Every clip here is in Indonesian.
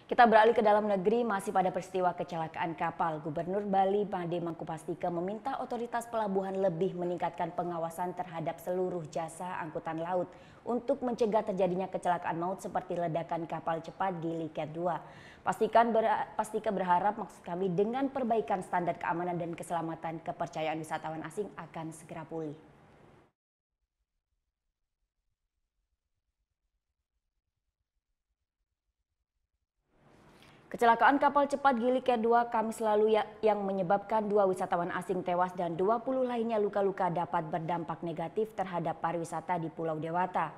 Kita beralih ke dalam negeri, masih pada peristiwa kecelakaan kapal. Gubernur Bali Made Mangkupastika meminta otoritas pelabuhan lebih meningkatkan pengawasan terhadap seluruh jasa angkutan laut untuk mencegah terjadinya kecelakaan maut seperti ledakan kapal cepat Gili Cat 2. Pastika berharap maksud kami dengan perbaikan standar keamanan dan keselamatan, kepercayaan wisatawan asing akan segera pulih. Kecelakaan kapal cepat Gili Cat 2 Kamis lalu yang menyebabkan 2 wisatawan asing tewas dan 20 lainnya luka-luka dapat berdampak negatif terhadap pariwisata di Pulau Dewata.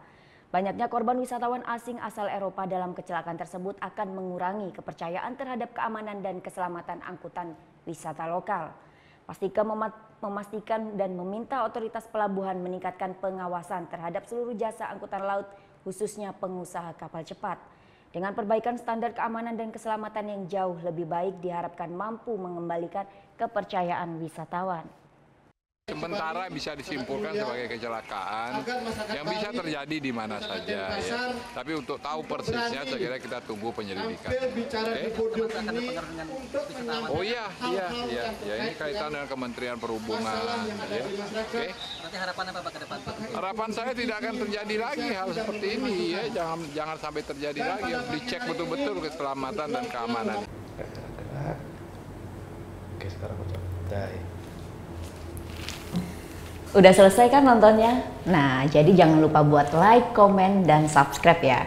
Banyaknya korban wisatawan asing asal Eropa dalam kecelakaan tersebut akan mengurangi kepercayaan terhadap keamanan dan keselamatan angkutan wisata lokal. Pastika memastikan dan meminta otoritas pelabuhan meningkatkan pengawasan terhadap seluruh jasa angkutan laut, khususnya pengusaha kapal cepat. Dengan perbaikan standar keamanan dan keselamatan yang jauh lebih baik, diharapkan mampu mengembalikan kepercayaan wisatawan. Sementara bisa disimpulkan sebagai kecelakaan yang bisa terjadi di mana saja, ya. Tapi untuk tahu persisnya, saya kira kita tunggu penyelidikan. Oh iya, ini kaitan dengan Kementerian Perhubungan. Ya. Nanti harapan apa Pak ke depan? Harapan saya tidak akan terjadi lagi hal seperti ini, ya. Jangan sampai terjadi lagi. Dicek betul-betul keselamatan dan keamanan. Oke, sekarang ucap die. Udah selesai kan nontonnya? Nah, jadi jangan lupa buat like, komen, dan subscribe ya.